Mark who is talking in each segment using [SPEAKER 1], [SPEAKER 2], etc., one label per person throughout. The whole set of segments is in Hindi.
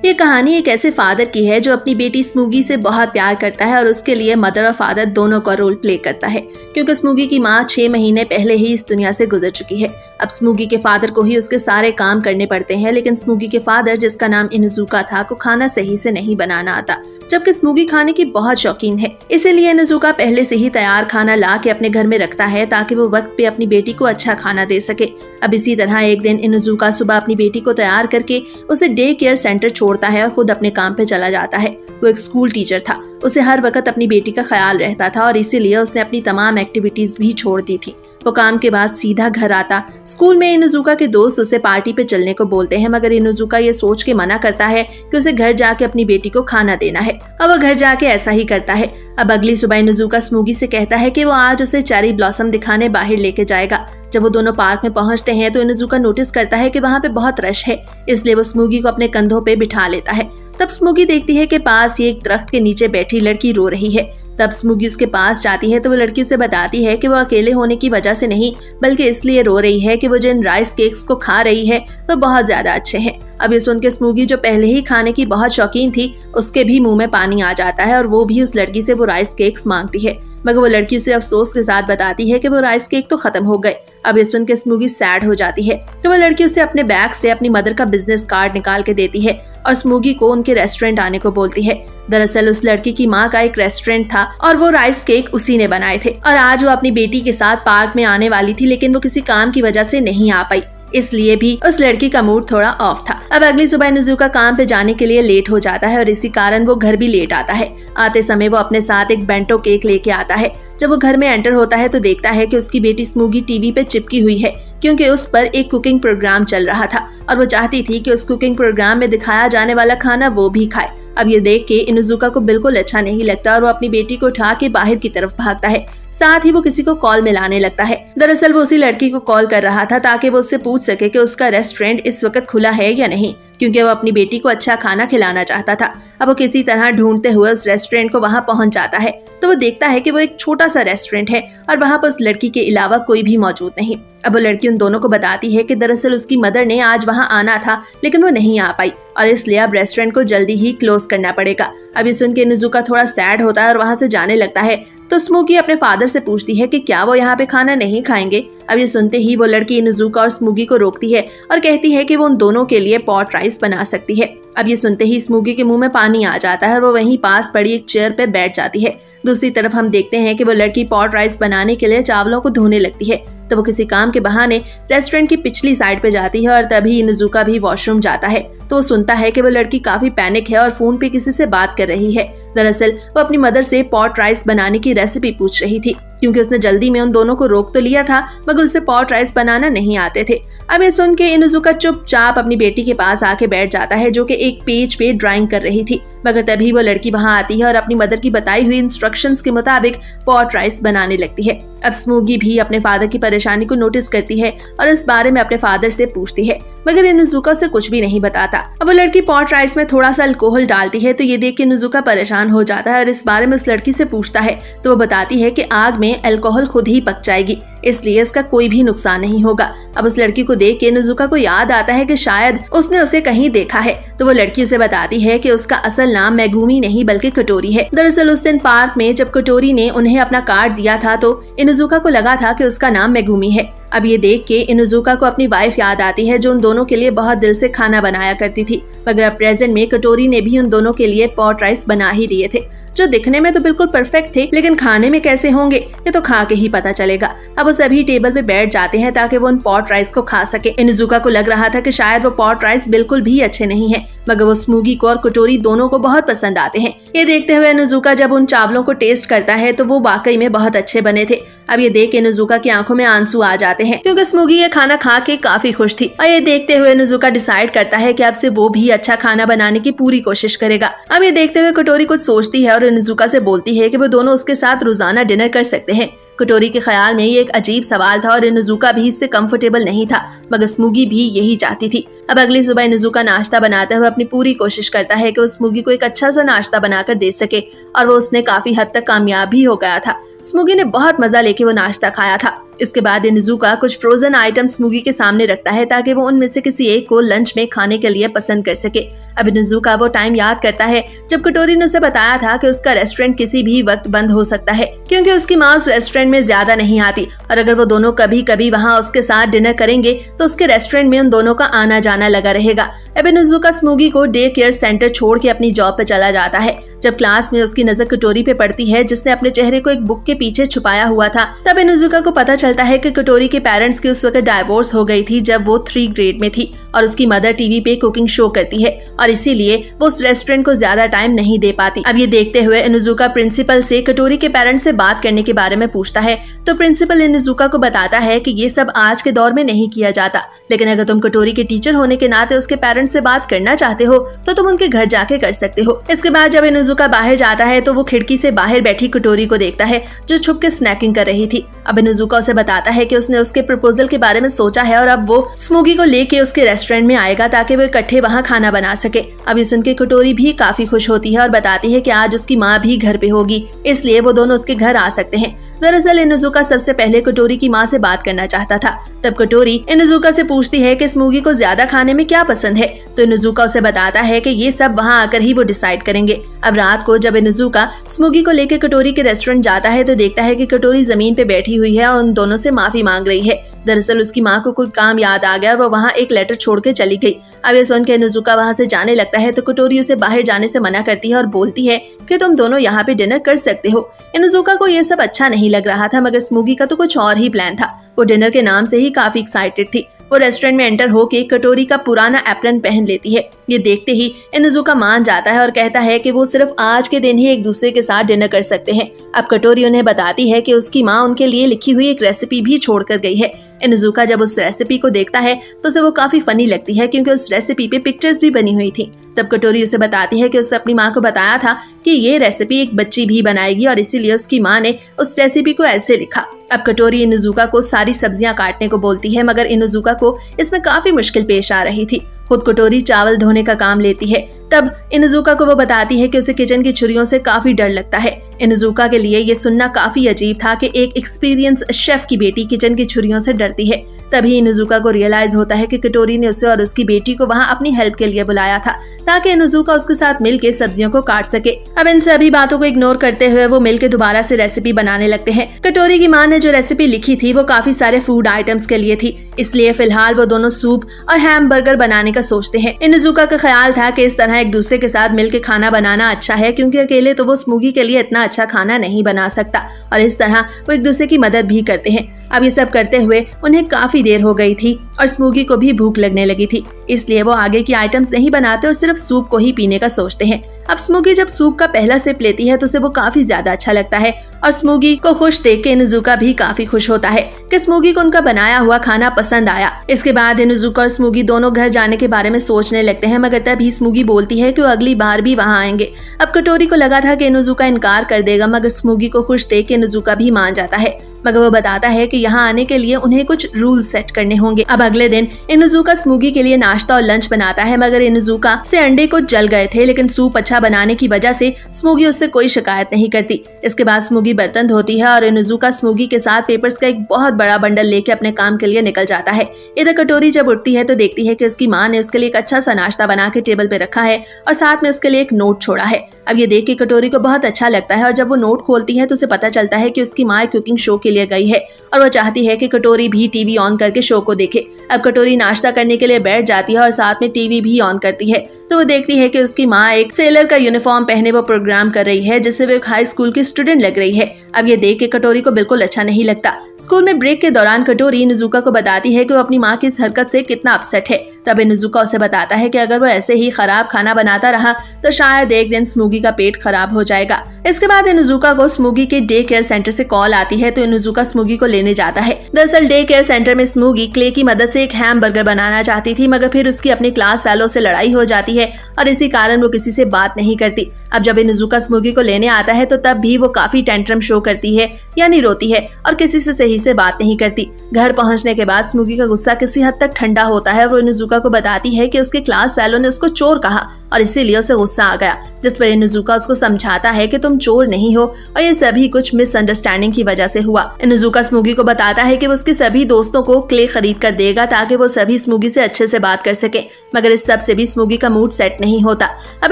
[SPEAKER 1] ये कहानी एक ऐसे फादर की है जो अपनी बेटी स्मूगी से बहुत प्यार करता है और उसके लिए मदर और फादर दोनों का रोल प्ले करता है, क्योंकि स्मूगी की माँ 6 महीने पहले ही इस दुनिया से गुजर चुकी है। अब स्मूगी के फादर को ही उसके सारे काम करने पड़ते हैं, लेकिन स्मूगी के फादर, जिसका नाम इनुजुका था, को खाना सही से नहीं बनाना आता, जबकि स्मूगी खाने की बहुत शौकीन है। इसीलिए इनुजुका पहले से ही तैयार खाना ला के अपने घर में रखता है ताकि वो वक्त पे अपनी बेटी को अच्छा खाना दे सके। अब इसी तरह एक दिन इनुजुका सुबह अपनी बेटी को तैयार करके उसे डे केयर सेंटर छोड़ता है और खुद अपने काम पे चला जाता है। वो एक स्कूल टीचर था, उसे हर वक्त अपनी बेटी का ख्याल रहता था और इसीलिए उसने अपनी तमाम एक्टिविटीज भी छोड़ दी थी। वो काम के बाद सीधा घर आता। स्कूल में इनुजुका के दोस्त उसे पार्टी पे चलने को बोलते हैं, मगर इनुजुका ये सोच के मना करता है कि उसे घर जाके अपनी बेटी को खाना देना है। अब वो घर जाके ऐसा ही करता है। अब अगली सुबह इनुजुका स्मूगी से कहता है कि वो आज उसे चेरी ब्लॉसम दिखाने बाहर लेके जाएगा। जब वो दोनों पार्क में पहुंचते हैं तो इनुजुका नोटिस करता है कि वहाँ पे बहुत रश है, इसलिए वो स्मूगी को अपने कंधों पे बिठा लेता है। तब स्मूगी देखती है कि पास ही एक दरख्त के नीचे बैठी लड़की रो रही है। तब स्मूगी उसके पास जाती है तो वो लड़की उसे बताती है कि वो अकेले होने की वजह से नहीं, बल्कि इसलिए रो रही है कि वो जिन राइस केक्स को खा रही है तो बहुत ज्यादा अच्छे हैं। अब ये सुन के स्मूगी, जो पहले ही खाने की बहुत शौकीन थी, उसके भी मुंह में पानी आ जाता है और वो भी उस लड़की से वो राइस केक्स मांगती है, मगर वो लड़की उसे अफसोस के साथ बताती है कि वो राइस केक तो खत्म हो गए। अब ये सुन के स्मूगी सैड हो जाती है तो वो लड़की उसे अपने बैग से अपनी मदर का बिजनेस कार्ड निकाल के देती है और स्मूगी को उनके रेस्टोरेंट आने को बोलती है। दरअसल उस लड़की की माँ का एक रेस्टोरेंट था और वो राइस केक उसी ने बनाए थे और आज वो अपनी बेटी के साथ पार्क में आने वाली थी, लेकिन वो किसी काम की वजह से नहीं आ पाई, इसलिए भी उस लड़की का मूड थोड़ा ऑफ था। अब अगली सुबह इनुजुका काम पे जाने के लिए लेट हो जाता है और इसी कारण वो घर भी लेट आता है। आते समय वो अपने साथ एक बेंटो केक लेके आता है। जब वो घर में एंटर होता है तो देखता है कि उसकी बेटी स्मूगी टीवी पे चिपकी हुई है, क्योंकि उस पर एक कुकिंग प्रोग्राम चल रहा था और वो चाहती थी कि उस कुकिंग प्रोग्राम में दिखाया जाने वाला खाना वो भी खाए। अब ये देख के इनुजुका को बिल्कुल अच्छा नहीं लगता और वो अपनी बेटी को उठा के बाहर की तरफ भागता है। साथ ही वो किसी को कॉल मिलाने लगता है। दरअसल वो उसी लड़की को कॉल कर रहा था ताकि वो उससे पूछ सके कि उसका रेस्टोरेंट इस वक्त खुला है या नहीं, क्योंकि वो अपनी बेटी को अच्छा खाना खिलाना चाहता था। अब वो किसी तरह ढूंढते हुए उस रेस्टोरेंट को वहाँ पहुँच जाता है तो वो देखता है कि वो एक छोटा सा रेस्टोरेंट है और वहाँ पर उस लड़की के अलावा कोई भी मौजूद नहीं। अब वो लड़की उन दोनों को बताती है कि दरअसल उसकी मदर ने आज वहाँ आना था, लेकिन वो नहीं आ पाई और इसलिए अब रेस्टोरेंट को जल्दी ही क्लोज करना पड़ेगा। अब ये सुन के इनुजुका थोड़ा सैड होता है और वहाँ से जाने लगता है तो स्मूगी अपने फादर से पूछती है कि क्या वो यहाँ पे खाना नहीं खाएंगे। अब ये सुनते ही वो लड़की इनुजुका और स्मूगी को रोकती है और कहती है कि वो उन दोनों के लिए पॉट राइस बना सकती है। अब ये सुनते ही स्मूगी के मुंह में पानी आ जाता है और वो वहीं पास पड़ी एक चेयर पे बैठ जाती है। दूसरी तरफ हम देखते हैं कि वो लड़की पॉट राइस बनाने के लिए चावलों को धोने लगती है, तो वो किसी काम के बहाने रेस्टोरेंट की पिछली साइड पे जाती है और तभी इनुजुका भी वॉशरूम जाता है तो सुनता है कि वो लड़की काफी पैनिक है और फोन पे किसी से बात कर रही है। दरअसल वो अपनी मदर से पॉट राइस बनाने की रेसिपी पूछ रही थी, क्योंकि उसने जल्दी में उन दोनों को रोक तो लिया था, मगर उसे पॉट राइस बनाना नहीं आते थे। अब ये सुन के इनुजुका चुपचाप अपनी बेटी के पास आके बैठ जाता है, जो कि एक पेज पे ड्राइंग कर रही थी, मगर तभी वो लड़की वहाँ आती है और अपनी मदर की बताई हुई इंस्ट्रक्शंस के मुताबिक पॉट राइस बनाने लगती है। अब स्मूगी भी अपने फादर की परेशानी को नोटिस करती है और इस बारे में अपने फादर से पूछती है, मगर इनुजुका से कुछ भी नहीं बताता। अब वो लड़की पॉट राइस में थोड़ा सा अल्कोहल डालती है तो ये देख के इनुजुका परेशान हो जाता है और इस बारे में उस लड़की से पूछता है तो वो बताती है कि आग में अल्कोहल खुद ही पक जाएगी, इसलिए इसका कोई भी नुकसान नहीं होगा। अब उस लड़की को देख के इनुजुका को याद आता है कि शायद उसने उसे कहीं देखा है, तो वो लड़की उसे बताती है कि उसका असल नाम मेगुमी नहीं बल्कि कटोरी है। दरअसल उस दिन पार्क में जब कटोरी ने उन्हें अपना कार्ड दिया था तो इनुजुका को लगा था कि उसका नाम मेगुमी है। अब ये देख के इनुजुका को अपनी वाइफ याद आती है, जो उन दोनों के लिए बहुत दिल से खाना बनाया करती थी, मगर अब प्रेजेंट में कटोरी ने भी उन दोनों के लिए पॉट राइस बना ही दिए थे, जो दिखने में तो बिल्कुल परफेक्ट थे, लेकिन खाने में कैसे होंगे ये तो खा के ही पता चलेगा। अब वो सभी टेबल पे बैठ जाते हैं ताकि वो उन पॉट राइस को खा सके। इनुजुका को लग रहा था कि शायद वो पॉट राइस बिल्कुल भी अच्छे नहीं हैं, मगर वो स्मूगी को और कटोरी दोनों को बहुत पसंद आते हैं। ये देखते हुए इनुजुका जब उन चावलों को टेस्ट करता है तो वो वाकई में बहुत अच्छे बने थे। अब ये देख इनुजुका की आंखों में आंसू आ जाते हैं, क्योंकि स्मूगी ये खाना खा के काफी खुश थी। और ये देखते हुए इनुजुका डिसाइड करता है कि अब से वो भी अच्छा खाना बनाने की पूरी कोशिश करेगा। अब ये देखते हुए कटोरी कुछ सोचती है और इनुजुका से बोलती है कि वो दोनों उसके साथ रोजाना डिनर कर सकते हैं। कटोरी के ख्याल में ये एक अजीब सवाल था और इनुजुका भी इससे कंफर्टेबल नहीं था, मगर स्मूगी भी यही चाहती थी। अब अगली सुबह इनुजुका नाश्ता बनाते हुए अपनी पूरी कोशिश करता है कि वो स्मूगी को एक अच्छा सा नाश्ता बनाकर दे सके, और वो उसने काफी हद तक कामयाब भी हो गया था। स्मूगी ने बहुत मजा लेके वो नाश्ता खाया था। इसके बाद इनुजुका कुछ फ्रोजन आइटम स्मूगी के सामने रखता है ताकि वो उनमें से किसी एक को लंच में खाने के लिए पसंद कर सके। अब इनुजुका वो टाइम याद करता है जब कटोरी ने उसे बताया था कि उसका रेस्टोरेंट किसी भी वक्त बंद हो सकता है क्योंकि उसकी माँ उस रेस्टोरेंट में ज्यादा नहीं आती और अगर वो दोनों कभी कभी वहाँ उसके साथ डिनर करेंगे तो उसके रेस्टोरेंट में उन दोनों का आना जाना लगा रहेगा। अब इनुजुका स्मूगी को डे केयर सेंटर छोड़ के अपनी जॉब पे चला जाता है। जब क्लास में उसकी नजर कटोरी पे पड़ती है जिसने अपने चेहरे को एक बुक के पीछे छुपाया हुआ था, तब इनुजुका को पता चलता है कि कटोरी के पेरेंट्स की उस वक्त डाइवोर्स हो गई थी जब वो 3 ग्रेड में थी और उसकी मदर टीवी पे कुकिंग शो करती है और इसीलिए वो उस रेस्टोरेंट को ज्यादा टाइम नहीं दे पाती। अब ये देखते हुए इनुजुका प्रिंसिपल से कटोरी के पेरेंट्स से बात करने के बारे में पूछता है तो प्रिंसिपल इनुजुका को बताता है कि ये सब आज के दौर में नहीं किया जाता, लेकिन अगर तुम कटोरी के टीचर होने के नाते उसके पेरेंट्स से बात करना चाहते हो तो तुम उनके घर जाके कर सकते हो। इसके बाद जब इनुजुका बाहर जाता है तो वो खिड़की से बाहर बैठी कटोरी को देखता है जो छुप के स्नैकिंग कर रही थी। अब इनुजुका उसे बताता है कि उसने उसके प्रपोजल के बारे में सोचा है और अब वो स्मूगी को लेके उसके रेस्टोरेंट में आएगा ताकि वो इकट्ठे वहाँ खाना बना सके। अब ये सुन के कटोरी भी काफी खुश होती है और बताती है कि आज उसकी माँ भी घर पे होगी, इसलिए वो दोनों उसके घर आ सकते हैं। दरअसल इनुजुका सबसे पहले कटोरी की माँ से बात करना चाहता था। तब कटोरी इनुजुका से पूछती है कि स्मूगी को ज्यादा खाने में क्या पसंद है, तो इनुजुका उसे बताता है कि ये सब वहाँ आकर ही वो डिसाइड करेंगे। अब रात को जब इनुजुका स्मूगी को लेकर कटोरी के रेस्टोरेंट जाता है तो देखता है कि कटोरी जमीन पे बैठी हुई है और उन दोनों से माफी मांग रही है। दरअसल उसकी माँ को कोई काम याद आ गया और वो वहाँ एक लेटर छोड़ के चली गई। अब ये सुन के इनुजुका वहाँ से जाने लगता है तो कटोरी उसे बाहर जाने से मना करती है और बोलती है कि तुम दोनों यहाँ पे डिनर कर सकते हो। इनुजुका को ये सब अच्छा नहीं लग रहा था मगर स्मूगी का तो कुछ और ही प्लान था। वो डिनर के नाम से ही काफी एक्साइटेड थी। वो रेस्टोरेंट में एंटर होके कटोरी का पुराना एप्रन पहन लेती है। ये देखते ही इनुजुका मान जाता है और कहता है कि वो सिर्फ आज के दिन ही एक दूसरे के साथ डिनर कर सकते हैं। अब कटोरी उन्हें बताती है कि उसकी माँ उनके लिए लिखी हुई एक रेसिपी भी छोड़ कर गई है। इनुजुका जब उस रेसिपी को देखता है तो उसे वो काफी फनी लगती है क्योंकि उस रेसिपी पे पिक्चर्स भी बनी हुई थी। तब कटोरी उसे बताती है कि उसने अपनी माँ को बताया था कि ये रेसिपी एक बच्ची भी बनाएगी और इसीलिए उसकी माँ ने उस रेसिपी को ऐसे लिखा। अब कटोरी इनुजुका को सारी सब्जियां काटने को बोलती है मगर इनुजुका को इसमें काफी मुश्किल पेश आ रही थी। खुद कटोरी चावल धोने का काम लेती है। तब इनुजुका को वो बताती है कि उसे किचन की छुरियों से काफी डर लगता है। इनुजुका के लिए ये सुनना काफी अजीब था कि एक एक्सपीरियंस शेफ की बेटी किचन की छुरियों से डरती है। तभी इनुजुका को रियलाइज होता है कि कटोरी ने उसे और उसकी बेटी को वहाँ अपनी हेल्प के लिए बुलाया था ताकि इनुजुका उसके साथ मिलकर सब्जियों को काट सके। अब इन सभी बातों को इग्नोर करते हुए वो मिलकर दोबारा से रेसिपी बनाने लगते हैं। कटोरी की माँ ने जो रेसिपी लिखी थी वो काफी सारे फूड आइटम्स के लिए थी, इसलिए फिलहाल वो दोनों सूप और हैमबर्गर बनाने का सोचते हैं। इनुजुका का ख्याल था कि इस तरह एक दूसरे के साथ मिलकर खाना बनाना अच्छा है क्योंकि अकेले तो वो स्मूगी के लिए इतना अच्छा खाना नहीं बना सकता और इस तरह वो एक दूसरे की मदद भी करते हैं। अब ये सब करते हुए उन्हें काफी देर हो गई थी और स्मूगी को भी भूख लगने लगी थी, इसलिए वो आगे की आइटम्स नहीं बनाते और सिर्फ सूप को ही पीने का सोचते हैं। अब स्मूगी जब सूप का पहला सिप लेती है तो उसे वो काफी ज्यादा अच्छा लगता है और स्मूगी को खुश देख के इनुजुका भी काफी खुश होता है कि स्मूगी को उनका बनाया हुआ खाना पसंद आया। इसके बाद इनुजुका और स्मूगी दोनों घर जाने के बारे में सोचने लगते हैं मगर तभी स्मूगी बोलती है कि वो अगली बार भी वहाँ आएंगे। अब कटोरी को लगा था कि इनुजुका इनकार कर देगा मगर स्मूगी को खुश देख के इनुजुका भी मान जाता है मगर वो बताता है कि यहाँ आने के लिए उन्हें कुछ रूल सेट करने होंगे। अब अगले दिन इनुजुका स्मूगी के लिए नाश्ता और लंच बनाता है मगर इनुजुका से अंडे को जल गए थे लेकिन सूप अच्छा बनाने की वजह से स्मूगी उससे कोई शिकायत नहीं करती। इसके बाद स्मूगी बर्तन धोती है और इनुजुका स्मूगी के साथ पेपर्स का एक बहुत बड़ा बंडल लेके अपने काम के लिए निकल जाता है। इधर कटोरी जब उठती है तो देखती है कि उसकी माँ ने उसके लिए एक अच्छा सा नाश्ता बना के टेबल पे रखा है और साथ में उसके लिए एक नोट छोड़ा है। अब ये देख के कटोरी को बहुत अच्छा लगता है और जब वो नोट खोलती है तो उसे पता चलता है कि उसकी माँ कुकिंग शो के लिए गई है और वो चाहती है कि कटोरी भी टीवी ऑन करके शो को देखे। अब कटोरी नाश्ता करने के लिए बैठ जाती है और साथ में टीवी भी ऑन करती है तो वो देखती है कि उसकी माँ एक सेलर का यूनिफॉर्म पहने वो प्रोग्राम कर रही है जिससे वो एक हाई स्कूल की स्टूडेंट लग रही है। अब ये देख के कटोरी को बिल्कुल अच्छा नहीं लगता। स्कूल में ब्रेक के दौरान कटोरी इनुजुका को बताती है कि वो अपनी माँ की इस हरकत से कितना अपसेट है। तब इनुजुका उसे बताता है कि अगर वो ऐसे ही खराब खाना बनाता रहा तो शायद एक दिन स्मूगी का पेट खराब हो जाएगा। इसके बाद इनुजुका को स्मूगी के डे केयर सेंटर से कॉल आती है तो इनुजुका स्मूगी को लेने जाता है। दरअसल डे केयर सेंटर में स्मूगी क्ले की मदद से एक हैमबर्गर बनाना चाहती थी मगर फिर उसकी अपनी क्लास फेलो से लड़ाई हो जाती है और इसी कारण वो किसी से बात नहीं करती। अब जब इनुजुका स्मूगी को लेने आता है तो तब भी वो काफी टेंट्रम शो करती है यानी रोती है और किसी से सही से बात नहीं करती। घर पहुंचने के बाद स्मूगी का गुस्सा किसी हद तक ठंडा होता है। वो इनुजुका को बताती है कि उसके क्लास वालों ने उसको चोर कहा और इसीलिए उसे गुस्सा आ गया। जिस पर इनुजुका उसको समझाता है कि तुम चोर नहीं हो और ये सभी कुछ मिसअंडरस्टैंडिंग की वजह से हुआ। इनुजुका स्मूगी को बताता है कि वो उसके सभी दोस्तों को क्ले खरीद कर देगा ताकि वो सभी स्मूगी से अच्छे से बात कर सके, मगर इस सब से भी स्मूगी का मूड सेट नहीं होता। अब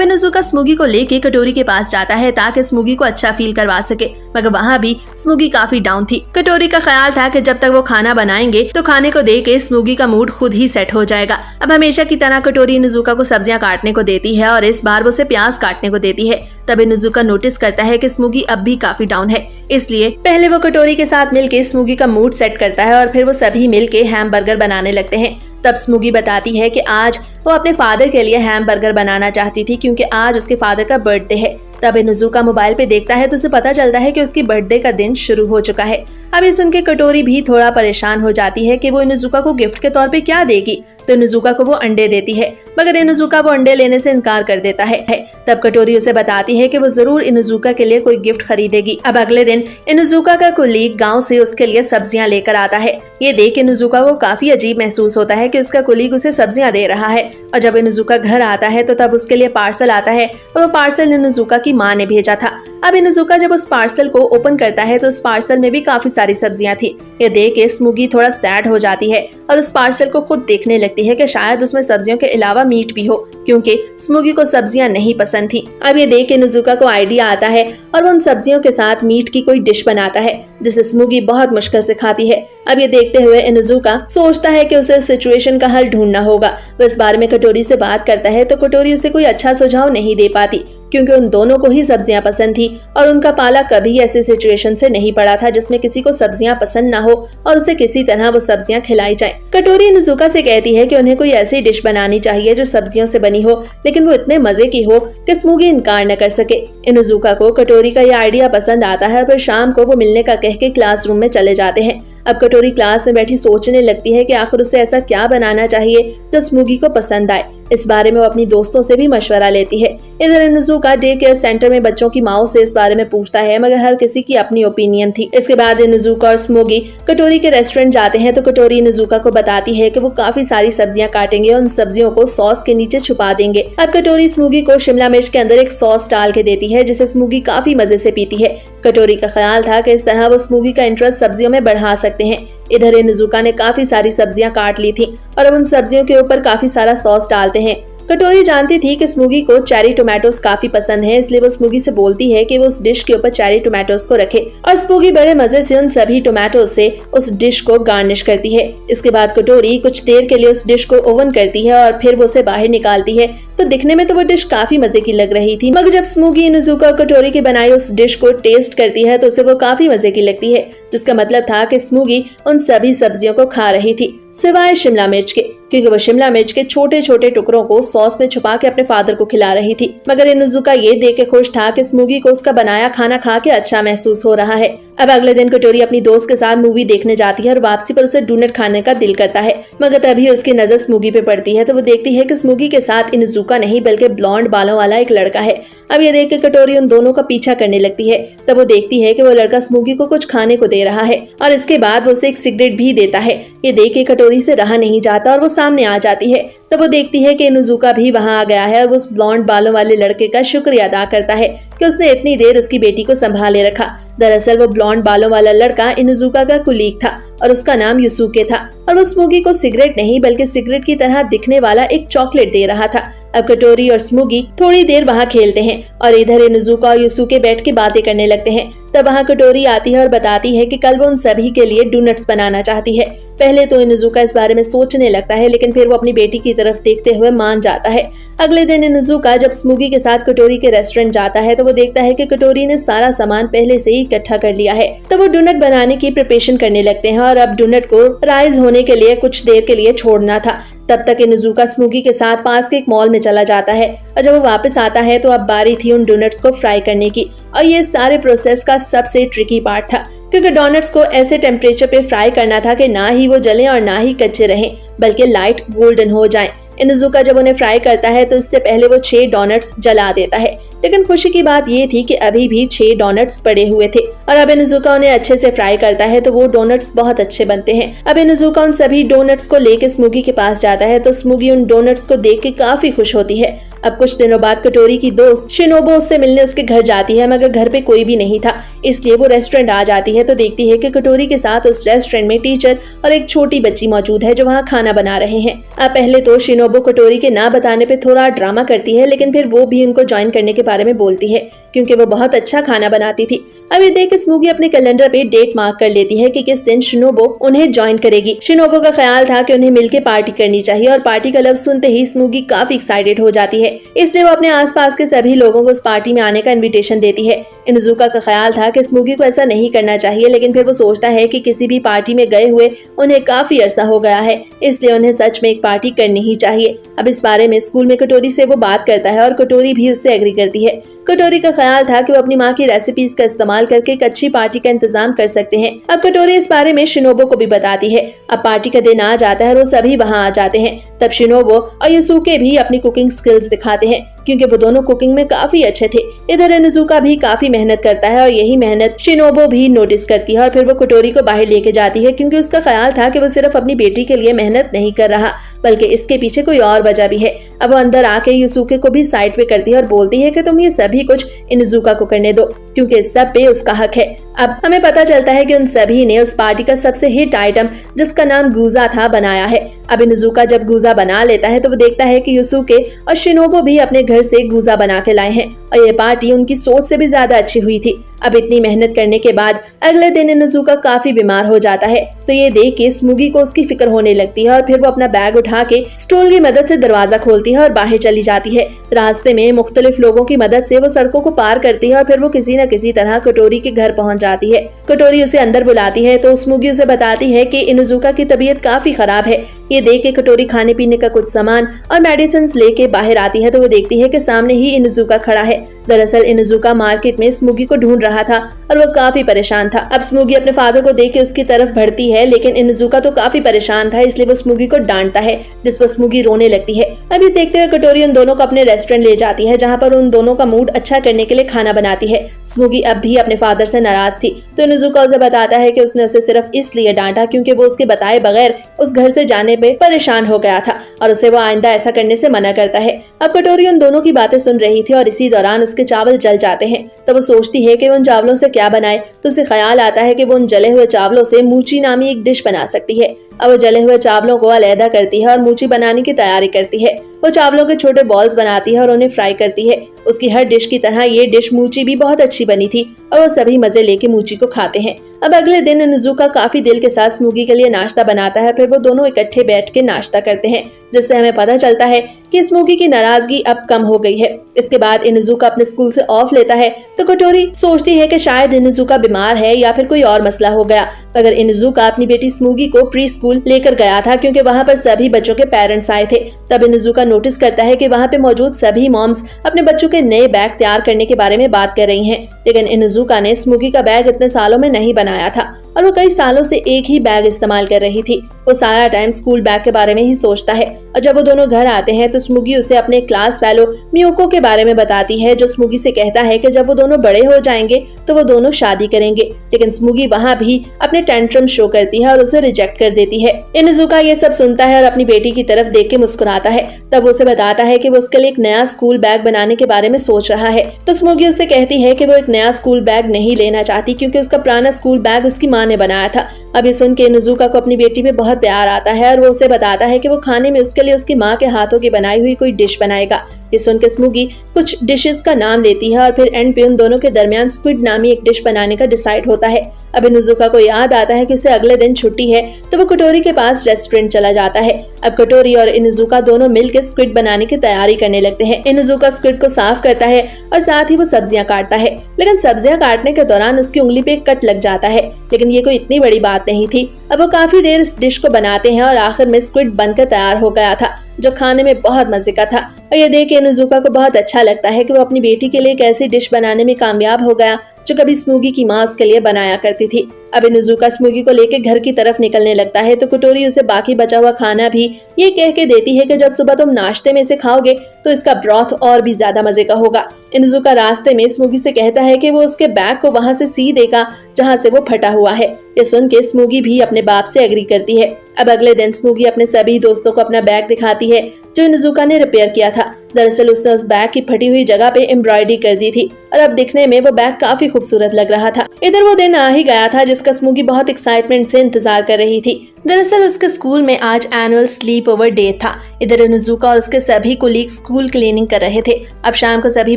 [SPEAKER 1] इनुजुका स्मूगी को लेके कटोरी के पास जाता है ताकि स्मूगी को अच्छा फील करवा सके, मगर वहाँ भी स्मूगी काफी डाउन थी। कटोरी का ख्याल था कि जब तक वो खाना बनाएंगे तो खाने को दे के स्मूगी का मूड खुद ही सेट हो जाएगा। अब हमेशा की तरह कटोरी इनुजुका को सब्जियां काटने को देती है और इस बार वो उसे प्याज काटने को देती है। तब इनुजुका नोटिस करता है कि स्मूगी अब भी काफी डाउन है, इसलिए पहले वो कटोरी के साथ मिलके स्मूगी का मूड सेट करता है और फिर वो सभी मिलके हैमबर्गर बनाने लगते हैं। तब स्मूगी बताती है कि आज वो अपने फादर के लिए हैमबर्गर बनाना चाहती थी क्योंकि आज उसके फादर का बर्थडे है। तब इनुजुका मोबाइल पे देखता है तो उसे पता चलता है कि उसकी बर्थडे का दिन शुरू हो चुका है। अब ये सुन के कटोरी भी थोड़ा परेशान हो जाती है कि वो इनुजुका को गिफ्ट के तौर पे क्या देगी, तो इनुजुका को वो अंडे देती है, मगर इनुजुका वो अंडे लेने से इनकार कर देता है। तब कटोरी उसे बताती है कि वो जरूर इनुजुका के लिए कोई गिफ्ट खरीदेगी। अब अगले दिन इनुजुका का कुलीग गांव से उसके लिए सब्जियां लेकर आता है। ये देख इनुजुका को काफी अजीब महसूस होता है कि उसका कुलीग उसे सब्जियां दे रहा है। और जब इनुजुका घर आता है तो तब उसके लिए पार्सल आता है और वो पार्सल इनुजुका की माँ ने भेजा था। अब इनुजुका जब उस पार्सल को ओपन करता है तो उस पार्सल में भी काफी सारी सब्जियां थी। ये देख के स्मूगी थोड़ा सैड हो जाती है और उस पार्सल को खुद देखने लगती है कि शायद उसमें सब्जियों के अलावा मीट भी हो, क्योंकि स्मूगी को सब्जियां नहीं पसंद थी। अब ये देख के इनुजुका को आइडिया आता है और वो उन सब्जियों के साथ मीट की कोई डिश बनाता है जिसे स्मूगी बहुत मुश्किल से खाती है। अब ये देखते हुए इनुजुका सोचता है कि उसे सिचुएशन का हल ढूंढना होगा। वो इस बारे में कटोरी से बात करता है तो कटोरी उसे कोई अच्छा सुझाव नहीं दे पाती, क्योंकि उन दोनों को ही सब्जियां पसंद थी और उनका पाला कभी ऐसे सिचुएशन से नहीं पड़ा था जिसमें किसी को सब्जियां पसंद ना हो और उसे किसी तरह वो सब्जियां खिलाई जाएं। कटोरी इनुजुका से कहती है कि उन्हें कोई ऐसी डिश बनानी चाहिए जो सब्जियों से बनी हो, लेकिन वो इतने मजे की हो कि स्मूगी इनकार न कर सके। इनुजुका को कटोरी का यह आइडिया पसंद आता है और फिर शाम को वो मिलने का कह के क्लासरूम में चले जाते हैं। अब कटोरी क्लास में बैठी सोचने लगती है कि आखिर उसे ऐसा क्या बनाना चाहिए जो स्मूगी को पसंद आए। इस बारे में वो अपनी दोस्तों से भी मशवरा लेती है। इधर इनुजुका डे केयर सेंटर में बच्चों की माओ से इस बारे में पूछता है, मगर हर किसी की अपनी ओपिनियन थी। इसके बाद इनुजुका और स्मूगी कटोरी के रेस्टोरेंट जाते हैं तो कटोरी इनुजुका को बताती है कि वो काफी सारी सब्जियां काटेंगे और उन सब्जियों को सॉस के नीचे छुपा देंगे। अब कटोरी स्मूगी को शिमला मिर्च के अंदर एक सॉस डाल के देती है जिसे स्मूगी काफी मजे से पीती है। कटोरी का ख्याल था कि इस तरह वो स्मूगी का इंटरेस्ट सब्जियों में बढ़ा सकते हैं। इधर इनुजुका ने काफी सारी सब्जियां काट ली थी और अब उन सब्जियों के ऊपर काफी सारा सॉस डालते हैं। कटोरी जानती थी कि स्मूगी को चेरी टोमेटोस काफी पसंद है, इसलिए वो स्मूगी से बोलती है कि वो उस डिश के ऊपर चेरी टोमेटोस को रखे और स्मूगी बड़े मजे से उन सभी टोमेटोस से उस डिश को गार्निश करती है। इसके बाद कटोरी कुछ देर के लिए उस डिश को ओवन करती है और फिर वो उसे बाहर निकालती है। तो दिखने में तो वो डिश काफी मजे की लग रही थी, मगर जब स्मूगी इनुजुका और कटोरी की बनाई उस डिश को टेस्ट करती है तो उसे वो काफी मजे की लगती है, जिसका मतलब था कि स्मूगी उन सभी सब्जियों को खा रही थी सिवाय शिमला मिर्च के, क्योंकि वो शिमला मिर्च के छोटे छोटे टुकड़ों को सॉस में छुपा के अपने फादर को खिला रही थी। मगर इनुजुका ये देख के खुश था कि स्मूगी को उसका बनाया खाना खा के अच्छा महसूस हो रहा है। अब अगले दिन कटोरी अपनी दोस्त के साथ मूवी देखने जाती है और वापसी पर उसे डोनट खाने का दिल करता है, मगर तभी उसकी नजर स्मूगी पे पड़ती है तो वो देखती है कि स्मूगी के साथ इनुजुका नहीं बल्कि ब्लॉन्ड बालों वाला एक लड़का है। अब ये देख के कटोरी उन दोनों का पीछा करने लगती है। तब वो देखती है कि वो लड़का स्मूगी को कुछ खाने को दे रहा है और इसके बाद वो उसे एक सिगरेट भी देता है। ये देख के कटोरी से रहा नहीं जाता और वो सामने आ जाती है। तब वो देखती है कि इनुजुका भी वहाँ आ गया है और वो उस ब्लॉन्ड बालों वाले लड़के का शुक्रिया अदा करता है कि उसने इतनी देर उसकी बेटी को संभाले रखा। दरअसल वो ब्लॉन्ड बालों वाला लड़का इनुजुका का कुलीग था और उसका नाम युसुके था और वो स्मूगी को सिगरेट नहीं बल्कि सिगरेट की तरह दिखने वाला एक चॉकलेट दे रहा था। अब कटोरी और स्मूगी थोड़ी देर वहाँ खेलते हैं और इधर इनुजुका और युसुके बैठ के बातें करने लगते हैं। तब वहाँ कटोरी आती है और बताती है कि कल वो उन सभी के लिए डोनट्स बनाना चाहती है। पहले तो इनुजुका इस बारे में सोचने लगता है, लेकिन फिर वो अपनी बेटी की तरफ देखते हुए मान जाता है। अगले दिन इनुजुका जब स्मूगी के साथ कटोरी के रेस्टोरेंट जाता है तो वो देखता है कि कटोरी ने सारा सामान पहले से ही इकट्ठा कर लिया है। तो वो डोनट बनाने की प्रिपरेशन करने लगते हैं और अब डोनट को राइज होने के लिए कुछ देर के लिए छोड़ना था। तब तक इनुजुका स्मूगी के साथ पास के एक मॉल में चला जाता है और जब वो वापस आता है तो अब बारी थी उन डोनट्स को फ्राई करने की। और ये सारे प्रोसेस का सबसे ट्रिकी पार्ट था, क्योंकि डोनट्स को ऐसे टेम्परेचर पे फ्राई करना था कि ना ही वो जलें और ना ही कच्चे रहें, बल्कि लाइट गोल्डन हो जाएं। इनुजुका जब उन्हें फ्राई करता है तो इससे पहले वो 6 डोनट्स जला देता है, लेकिन खुशी की बात ये थी कि अभी भी 6 डोनट्स पड़े हुए थे और अब इनुजुका उन्हें अच्छे से फ्राई करता है तो वो डोनट्स बहुत अच्छे बनते हैं। अब इनुजुका उन सभी डोनट्स को लेके स्मूगी के पास जाता है तो स्मूगी उन डोनट्स को देख के काफी खुश होती है अब कुछ दिनों बाद कटोरी की दोस्त शिनोबो उससे मिलने उसके घर जाती है, मगर घर पे कोई भी नहीं था, इसलिए वो रेस्टोरेंट आ जाती है तो देखती है कि कटोरी के साथ उस रेस्टोरेंट में टीचर और एक छोटी बच्ची मौजूद है जो वहाँ खाना बना रहे हैं। अब पहले तो शिनोबो कटोरी के ना बताने पे थोड़ा ड्रामा करती है, लेकिन फिर वो भी उनको ज्वाइन करने के बारे में बोलती है क्योंकि वो बहुत अच्छा खाना बनाती थी। अब ये देख स्मूगी अपने कैलेंडर पे डेट मार्क कर लेती है कि किस दिन शिनोबो उन्हें ज्वाइन करेगी। शिनोबो का ख्याल था कि उन्हें मिलकर पार्टी करनी चाहिए और पार्टी का लफ्ज सुनते ही स्मूगी काफी एक्साइटेड हो जाती है, इसलिए वो अपने आसपास के सभी लोगों को उस पार्टी में आने का इन्विटेशन देती है। इनुजुका का ख्याल था कि स्मूगी को ऐसा नहीं करना चाहिए, लेकिन फिर वो सोचता है कि किसी भी पार्टी में गए हुए उन्हें काफी अरसा हो गया है, इसलिए उन्हें सच में एक पार्टी करनी ही चाहिए। अब इस बारे में स्कूल में कटोरी से वो बात करता है और कटोरी भी उससे एग्री करती है। कटोरी का ख्याल था कि वो अपनी माँ की रेसिपीज का इस्तेमाल करके एक अच्छी पार्टी का इंतजाम कर सकते हैं। अब कटोरी इस बारे में शिनोबो को भी बताती है। अब पार्टी का दिन आ जाता है और वो सभी वहाँ आ जाते हैं। तब शिनोबो और युसुके भी अपनी कुकिंग स्किल्स दिखाते हैं क्योंकि वो दोनों कुकिंग में काफी अच्छे थे। इधर इनुजुका भी काफी मेहनत करता है और यही मेहनत शिनोबो भी नोटिस करती है और फिर वो कटोरी को बाहर लेके जाती है क्योंकि उसका ख्याल था कि वो सिर्फ अपनी बेटी के लिए मेहनत नहीं कर रहा बल्कि इसके पीछे कोई और वजह भी है। अब वो अंदर आके युसुके को भी साइड पे करती है और बोलती है कि तुम ये सभी कुछ इनुजुका को करने दो क्योंकि इस सब पे उसका हक है। अब हमें पता चलता है कि उन सभी ने उस पार्टी का सबसे हिट आइटम जिसका नाम गुजा था बनाया है। अब इनुजुका जब गुजा बना लेता है तो वो देखता है कि युसुके और शिनोबो भी अपने घर से गुजा बना के लाए हैं और ये पार्टी उनकी सोच से भी ज्यादा अच्छी हुई थी। अब इतनी मेहनत करने के बाद अगले दिन इनुजुका काफी बीमार हो जाता है तो ये देख के स्मूगी को उसकी फिक्र होने लगती है और फिर वो अपना बैग उठा के स्टूल की मदद से दरवाजा खोलती है और बाहर चली जाती है। रास्ते में मुख्तलिफ लोगों की मदद से वो सड़कों को पार करती है और फिर वो किसी न किसी तरह कटोरी के घर पहुंच जाती है। कटोरी उसे अंदर बुलाती है तो स्मूगी उसे बताती है कि इनुजुका की तबीयत काफी खराब है। ये देख के कटोरी खाने पीने का कुछ सामान और मेडिसिन लेके बाहर आती है तो वो देखती है कि सामने ही इनुजुका खड़ा है। दरअसल इनुजुका मार्केट में स्मूगी को ढूंढ रहा था और वो काफी परेशान था। अब स्मूगी अपने फादर को देख के उसकी तरफ बढ़ती है, लेकिन इनुजुका तो काफी परेशान था, इसलिए वो स्मूगी को डांटता है, जिस पर स्मूगी रोने लगती है। अभी देखते हुए कटोरी उन दोनों को अपने रेस्टोरेंट ले जाती है जहाँ पर उन दोनों का मूड अच्छा करने के लिए खाना बनाती है। स्मूगी अब भी अपने फादर से नाराज थी तो इनुजुका उसे बताता है कि उसने उसे सिर्फ इसलिए डांटा क्योंकि वो उसके बताए बगैर उस घर से जाने पे परेशान हो गया था और उसे वो आइंदा ऐसा करने से मना करता है। अब कटोरी उन दोनों की बातें सुन रही थी और इसी दौरान उसके चावल जल जाते हैं तो वो सोचती है कि उन चावलों से क्या बनाए तो उसे ख्याल आता है कि वो उन जले हुए चावलों से मूची नामी एक डिश बना सकती है। अब वो जले हुए चावलों को अलहदा करती है और मूची बनाने की तैयारी करती है। वो चावलों के छोटे बॉल्स बनाती है और उन्हें फ्राई करती है। उसकी हर डिश की तरह ये डिश मूची भी बहुत अच्छी बनी थी और वो सभी मजे लेके मूची को खाते हैं। अब अगले दिन इनुजुका काफी दिल के साथ स्मूगी के लिए नाश्ता बनाता है, फिर वो दोनों इकट्ठे बैठ के नाश्ता करते हैं जिससे हमें पता चलता है कि स्मूगी की नाराजगी अब कम हो गई है। इसके बाद इनुजुका अपने स्कूल से ऑफ लेता है तो कटोरी सोचती है कि शायद इनुजुका बीमार है या फिर कोई और मसला हो गया, मगर इनुजुका अपनी बेटी स्मूगी को प्री स्कूल लेकर गया था क्योंकि वहाँ पर सभी बच्चों के पेरेंट्स आए थे। तब इनुजुका नोटिस करता है कि वहाँ पे मौजूद सभी मॉम्स अपने बच्चों के नए बैग तैयार करने के बारे में बात कर रही हैं, लेकिन इनुजुका ने स्मूगी का बैग इतने सालों में नहीं बनाया था और वो कई सालों से एक ही बैग इस्तेमाल कर रही थी। वो सारा टाइम स्कूल बैग के बारे में ही सोचता है और जब वो दोनों घर आते हैं तो स्मूगी उसे अपने क्लास फेलो मियोको के बारे में बताती है, जो स्मूगी से कहता है कि जब वो दोनों बड़े हो जाएंगे तो वो दोनों शादी करेंगे। लेकिन स्मूगी वहाँ भी अपने टेंट्रम शो करती है और उसे रिजेक्ट कर देती है। इनुजुका ये सब सुनता है और अपनी बेटी की तरफ देख के मुस्कुराता है। तब उसे बताता है कि वो उसके लिए एक नया स्कूल बैग बनाने के बारे में सोच रहा है तो स्मूगी उससे कहती है कि वो एक नया स्कूल बैग नहीं लेना चाहती क्योंकि उसका पुराना स्कूल बैग उसकी माँ ने बनाया था। अब ये सुन के इनुजुका को अपनी बेटी पे बहुत प्यार आता है और वो उसे बताता है कि वो खाने में उसके लिए उसकी माँ के हाथों की बनाई हुई कोई डिश बनाएगा। ये सुन के स्मूगी कुछ डिशेस का नाम लेती है और फिर एंड पे उन दोनों के दरमियान स्क्विड नामी एक डिश बनाने का डिसाइड होता है। अब इनुजुका को याद आता है कि उसे अगले दिन छुट्टी है तो वो कटोरी के पास रेस्टोरेंट चला जाता है। अब कटोरी और इनुजुका दोनों मिलकर स्क्विड बनाने की तैयारी करने लगते हैं। इनुजुका स्क्विड को साफ करता है और साथ ही वो सब्जियां काटता है, लेकिन सब्जियां काटने के दौरान उसकी उंगली पे एक कट लग जाता है, लेकिन ये कोई इतनी बड़ी बात नहीं थी। अब वो काफी देर इस डिश को बनाते हैं और आखिर में स्क्विड बनकर तैयार हो गया था जो खाने में बहुत मजे का था। और ये देख के इनुजुका को बहुत अच्छा लगता है कि वो अपनी बेटी के लिए एक ऐसी डिश बनाने में कामयाब हो गया जो कभी स्मूगी की माँ उसके लिए बनाया करती थी। अब इनुजुका स्मूगी को लेकर घर की तरफ निकलने लगता है तो कटोरी उसे बाकी बचा हुआ खाना भी ये कह के देती है कि जब सुबह तुम नाश्ते में इसे खाओगे तो इसका ब्रॉथ और भी ज्यादा मजे का होगा। इनुजुका रास्ते में स्मूगी से कहता है कि वो उसके बैग को वहाँ से सी देगा जहाँ से वो फटा हुआ है। ये सुन के स्मूगी भी अपने बाप से एग्री करती है। अब अगले दिन स्मूगी अपने सभी दोस्तों को अपना बैग दिखाती है जो इनुजुका ने रिपेयर किया था। दरअसल उसने उस बैग की फटी हुई जगह पे एम्ब्रॉयडरी कर दी थी और अब दिखने में वो बैग काफी खूबसूरत लग रहा था। इधर वो दिन आ ही गया था जिसका स्मूगी बहुत एक्साइटमेंट से इंतजार कर रही थी। दरअसल उसके स्कूल में आज एनुअल स्लीप ओवर डे था। इधर इनुजुका और उसके सभी कोलीग स्कूल क्लीनिंग कर रहे थे। अब शाम को सभी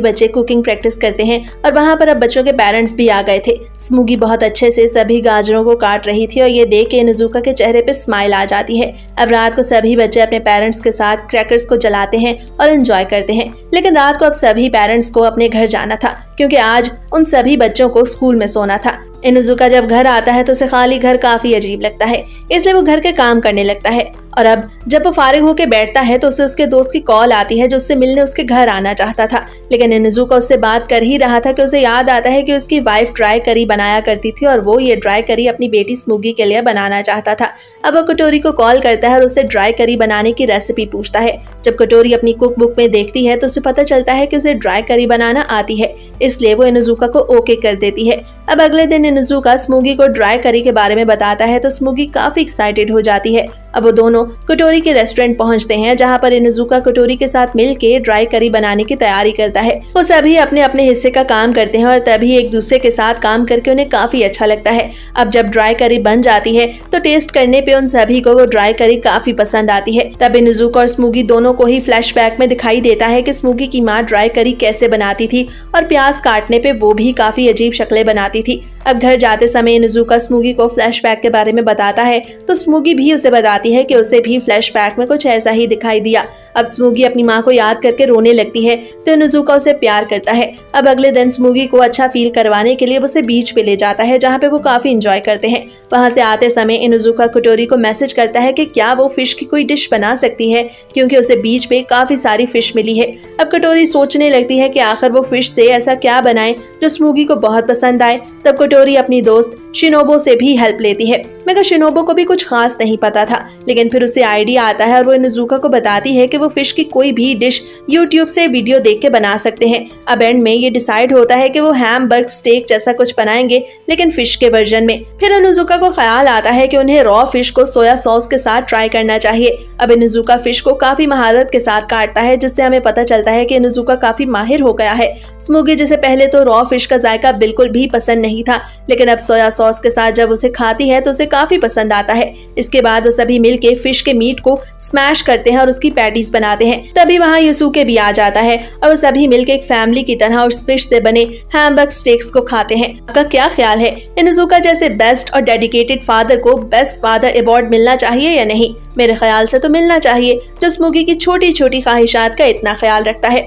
[SPEAKER 1] बच्चे कुकिंग प्रैक्टिस करते हैं और वहाँ पर अब बच्चों के पेरेंट्स भी आ गए थे। स्मूगी बहुत अच्छे से सभी गाजरों को काट रही थी और ये देख के इनुजुका के चेहरे पे स्माइल आ जाती है। अब रात को सभी बच्चे अपने पेरेंट्स के साथ क्रैकर्स को जलाते हैं और एंजॉय करते हैं। लेकिन रात को अब सभी पेरेंट्स को अपने घर जाना था क्योंकि आज उन सभी बच्चों को स्कूल में सोना था। इनुजुका जब घर आता है तो उसे खाली घर काफी अजीब लगता है, इसलिए वो घर के काम करने लगता है। और अब जब वो फारिग होकर बैठता है तो उसे उसके दोस्त की कॉल आती है जो उससे मिलने उसके घर आना चाहता था। लेकिन इनुजुका उससे बात कर ही रहा था कि उसे याद आता है कि उसकी वाइफ ड्राई करी बनाया करती थी और वो ये ड्राई करी अपनी बेटी स्मूगी के लिए बनाना चाहता था। अब वो कटोरी को कॉल करता है और उससे ड्राई करी बनाने की रेसिपी पूछता है। जब कटोरी अपनी कुक बुक में देखती है तो उसे पता चलता है कि उसे ड्राई करी बनाना आती है, इसलिए वो इनुजुका को ओके कर देती है। अब अगले दिन इनुजुका स्मूगी को ड्राई करी के बारे में बताता है तो स्मूगी काफी एक्साइटेड हो जाती है। अब वो दोनों कटोरी के रेस्टोरेंट पहुंचते हैं जहां पर इनुजुका कटोरी के साथ मिलके ड्राई करी बनाने की तैयारी करता है। वो सभी अपने अपने हिस्से का काम करते हैं और तभी एक दूसरे के साथ काम करके उन्हें काफी अच्छा लगता है। अब जब ड्राई करी बन जाती है तो टेस्ट करने पे उन सभी को वो ड्राई करी काफी पसंद आती है। तब इनुजुका और स्मूगी दोनों को ही फ्लैशबैक में दिखाई देता है कि स्मूगी की माँ ड्राई करी कैसे बनाती थी और प्याज काटने पे वो भी काफी अजीब शक्लें बनाती थी। अब घर जाते समय इनुजुका स्मूगी को फ्लैशबैक के बारे में बताता है तो स्मूगी भी उसे बताती है कि उसे भी फ्लैशबैक में कुछ ऐसा ही दिखाई दिया। अब स्मूगी अपनी माँ को याद करके रोने लगती है तो इनुजुका उसे प्यार करता है। अब अगले दिन स्मूगी को अच्छा फील करवाने के लिए वो उसे बीच पे ले जाता है जहाँ पे वो काफी इंजॉय करते हैं। वहाँ से आते समय इनुजुका कटोरी को मैसेज करता है कि क्या वो फिश की कोई डिश बना सकती है क्योंकि उसे बीच पे काफी सारी फिश मिली है। अब कटोरी सोचने लगती है कि आखिर वो फिश से ऐसा क्या बनाए जो स्मूगी को बहुत पसंद आए। तब कटोरी अपनी दोस्त शिनोबो से भी हेल्प लेती है, मगर शिनोबो को भी कुछ खास नहीं पता था। लेकिन फिर उसे आइडिया आता है और वो इनुजुका को बताती है कि वो फिश की कोई भी डिश यूट्यूब से वीडियो देख के बना सकते हैं। अब एंड में ये डिसाइड होता है कि वो हैमबर्ग स्टेक जैसा कुछ बनाएंगे लेकिन फिश के वर्जन में। फिर इनुजुका को ख्याल आता है कि उन्हें रॉ फिश को सोया सॉस के साथ ट्राई करना चाहिए। अब इनुजुका फिश को काफी महारत के साथ काटता है जिससे हमें पता चलता है कि इनुजुका काफी माहिर हो गया है। स्मूगी जिसे पहले तो रॉ फिश का जायका बिल्कुल भी पसंद नहीं था, लेकिन अब सोया सॉस के साथ जब उसे खाती है तो उसे काफी पसंद आता है। इसके बाद वो सभी मिलके फिश के मीट को स्मैश करते हैं और उसकी पैटीज बनाते हैं। तभी वहाँ युसुके भी आ जाता है और वो सभी मिलके एक फैमिली की तरह उस फिश से बने हैमबर्ग स्टेक्स को खाते हैं। आपका क्या ख्याल है, इनुजुका जैसे बेस्ट और डेडिकेटेड फादर को बेस्ट फादर अवार्ड मिलना चाहिए या नहीं? मेरे ख्याल से तो मिलना चाहिए, जो स्मूगी की छोटी छोटी ख्वाहिशात का इतना ख्याल रखता है।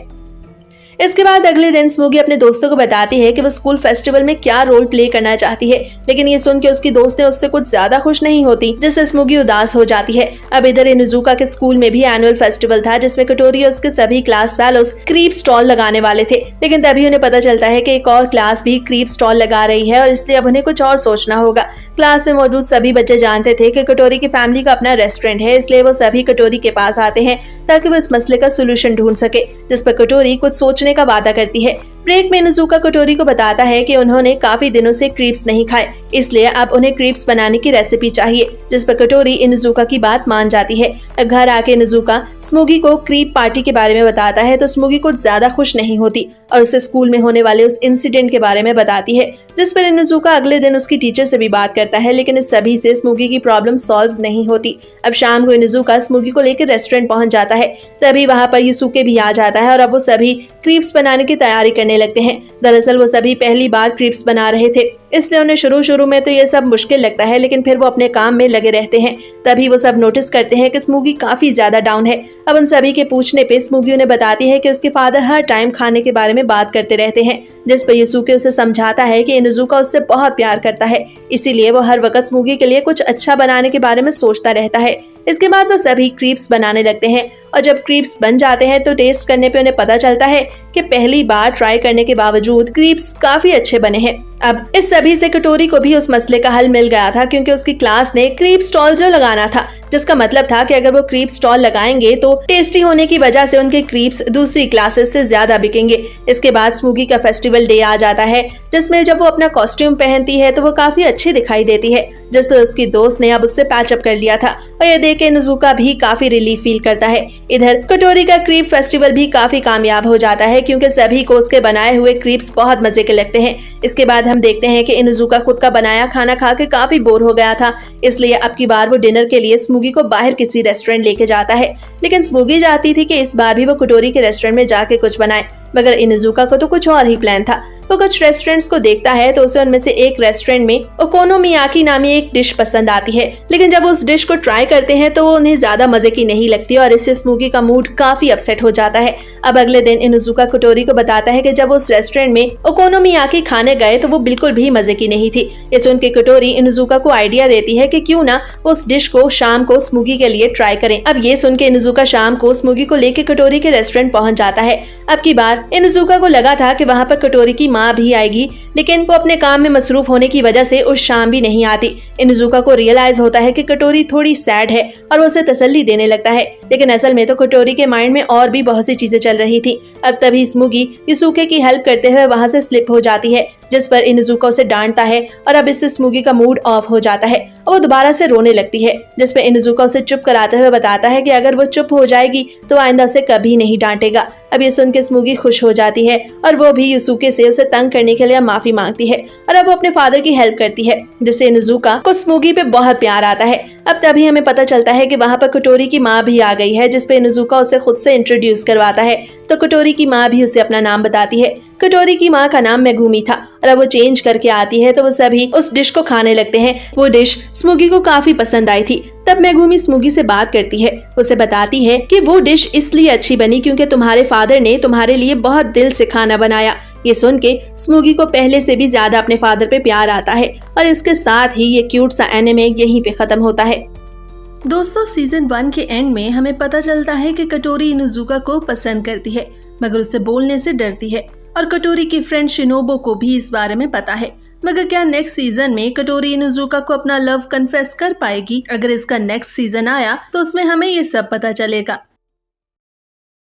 [SPEAKER 1] इसके बाद अगले दिन स्मूगी अपने दोस्तों को बताती है कि वो स्कूल फेस्टिवल में क्या रोल प्ले करना चाहती है, लेकिन ये सुन के उसकी दोस्तें उससे कुछ ज्यादा खुश नहीं होती, जिससे स्मूगी उदास हो जाती है। अब इधर इनुजुका के स्कूल में भी एनुअल फेस्टिवल था जिसमें कटोरी और उसके सभी क्लास फेलोज क्रीप स्टॉल लगाने वाले थे, लेकिन तभी उन्हें पता चलता है कि एक और क्लास भी क्रीप स्टॉल लगा रही है और इसलिए अब उन्हें कुछ और सोचना होगा। क्लास में मौजूद सभी बच्चे जानते थे कि कटोरी की फैमिली का अपना रेस्टोरेंट है, इसलिए वो सभी कटोरी के पास आते हैं ताकि वो इस मसले का सोल्यूशन ढूंढ सके, जिस पर कटोरी कुछ सोचने का वादा करती है। ब्रेक में इनुजुका कटोरी को बताता है कि उन्होंने काफी दिनों से क्रीप्स नहीं खाए, इसलिए अब उन्हें क्रीप्स बनाने की रेसिपी चाहिए, जिस पर कटोरी इनुजुका की बात मान जाती है। घर आके इनुजुका स्मूगी को क्रीप पार्टी के बारे में बताता है तो स्मूगी कुछ ज्यादा खुश नहीं होती और उसे स्कूल में होने वाले उस इंसिडेंट के बारे में बताती है, जिस पर इनुजुका अगले दिन उसकी टीचर से भी बात करता है, लेकिन इस सभी से स्मूगी की प्रॉब्लम सॉल्व नहीं होती। अब शाम को इनुजुका स्मूगी को लेकर रेस्टोरेंट पहुंच जाता है, तभी वहाँ पर युसुके भी आ जाता है और अब वो सभी क्रीप्स बनाने की तैयारी करने लगते हैं। दरअसल वो सभी पहली बार क्रीप्स बना रहे थे, इसलिए उन्हें शुरू में तो ये सब मुश्किल लगता है, लेकिन फिर वो अपने काम में लगे रहते हैं। तभी वो सब नोटिस करते हैं कि स्मूगी काफी ज्यादा डाउन है। अब उन सभी के पूछने पे स्मूगी उन्हें बताती है कि उसके फादर हर टाइम खाने के बारे में बात करते रहते हैं, जिस पर युसुके उसे समझाता है कि इनुजुका उससे बहुत प्यार करता है, इसीलिए वो हर वक्त स्मूगी के लिए कुछ अच्छा बनाने के बारे में सोचता रहता है। इसके बाद वो सभी क्रीप्स बनाने लगते हैं और जब क्रीप्स बन जाते हैं तो टेस्ट करने पे उन्हें पता चलता है कि पहली बार ट्राई करने के बावजूद क्रीप्स काफी अच्छे बने हैं। अब इस सभी से कटोरी को भी उस मसले का हल मिल गया था, क्योंकि उसकी क्लास ने क्रीप स्टॉल जो लगाना था जिसका मतलब था कि अगर वो क्रीप स्टॉल लगाएंगे तो टेस्टी होने की वजह से उनके क्रीप्स दूसरी क्लासेस से ज्यादा बिकेंगे। इसके बाद स्मूगी का फेस्टिवल डे आ जाता है, जिसमें जब वो अपना कॉस्ट्यूम पहनती है तो वो काफी अच्छी दिखाई देती है, जिस पर उसकी दोस्त ने अब उससे पैचअप कर लिया था और ये देख के इनुजुका भी काफी रिलीफ फील करता है। इधर कटोरी का क्रीप फेस्टिवल भी काफी कामयाब हो जाता है, क्योंकि सभी को उसके बनाए हुए क्रीप्स बहुत मजे के लगते हैं। इसके बाद हम देखते हैं कि इनुजुका खुद का बनाया खाना खा के काफी बोर हो गया था, इसलिए अब की बार वो डिनर के लिए स्मूगी को बाहर किसी रेस्टोरेंट लेके जाता है। लेकिन स्मूगी चाहती थी कि इस बार भी वो कटोरी के रेस्टोरेंट में जाके कुछ बनाए, मगर इनुजुका को तो कुछ और ही प्लान था। वो कुछ रेस्टोरेंट्स को देखता है तो उसे उनमें से एक रेस्टोरेंट में ओकोनोमियाकी नामी एक डिश पसंद आती है, लेकिन जब उस डिश को ट्राई करते हैं तो वो उन्हें ज्यादा मजे की नहीं लगती और इससे स्मूगी का मूड काफी अपसेट हो जाता है। अब अगले दिन इनुजुका कटोरी को बताता है कि जब उस रेस्टोरेंट में ओकोनोमियाकी खाने गए तो वो बिल्कुल भी मजे की नहीं थी। ये सुन के कटोरी इनुजुका को आइडिया देती है कि क्यों ना उस डिश को शाम को स्मूगी के लिए ट्राई करें। अब ये सुन के इनुजुका शाम को स्मूगी को लेके कटोरी के रेस्टोरेंट पहुंच जाता है। अब की बार इनुजुका को लगा था कि वहाँ पर कटोरी की माँ भी आएगी, लेकिन वो अपने काम में मसरूफ होने की वजह से उस शाम भी नहीं आती। इनुजुका को रियलाइज होता है कि कटोरी थोड़ी सैड है और वो उसे तसल्ली देने लगता है, लेकिन असल में तो कटोरी के माइंड में और भी बहुत सी चीजें चल रही थी। अब तभी स्मूगी युसुके की हेल्प करते हुए वहाँ से स्लिप हो जाती है, जिस पर इनुजुका उसे डांटता है और अब इससे स्मूगी का मूड ऑफ हो जाता है और वो दोबारा से रोने लगती है, जिस पर इनुजुका उसे चुप कराते हुए बताता है कि अगर वो चुप हो जाएगी तो आइंदा से कभी नहीं डांटेगा। अब ये सुन के स्मूगी खुश हो जाती है और वो भी युसुके से उसे तंग करने के लिए माफी मांगती है और अब वो अपने फादर की हेल्प करती है, जिससे इनुजुका को स्मूगी पे बहुत प्यार आता है। अब तभी हमें पता चलता है कि वहाँ पर कटोरी की माँ भी आ गई है, जिसपे इनुजुका उसे खुद से इंट्रोड्यूस करवाता है। तो कटोरी की माँ भी उसे अपना नाम बताती है। कटोरी की माँ का नाम मेगुमी था और अब वो चेंज करके आती है तो वो सभी उस डिश को खाने लगते हैं। वो डिश स्मूगी को काफी पसंद आई थी। तब मेगुमी स्मूगी से बात करती है, उसे बताती है कि वो डिश इसलिए अच्छी बनी क्योंकि तुम्हारे फादर ने तुम्हारे लिए बहुत दिल से खाना बनाया। ये सुन के स्मूगी को पहले से भी ज्यादा अपने फादर पे प्यार आता है और इसके साथ ही ये क्यूट सा एनिमे यहीं पे खत्म होता है। दोस्तों, सीजन 1 के एंड में हमें पता चलता है कि कटोरी इनुजुका को पसंद करती है, मगर उससे बोलने से डरती है और कटोरी की फ्रेंड शिनोबो को भी इस बारे में पता है। मगर क्या नेक्स्ट सीजन में कटोरी इनुजुका को अपना लव कन्फेस कर पाएगी? अगर इसका नेक्स्ट सीजन आया तो उसमें हमें ये सब पता चलेगा।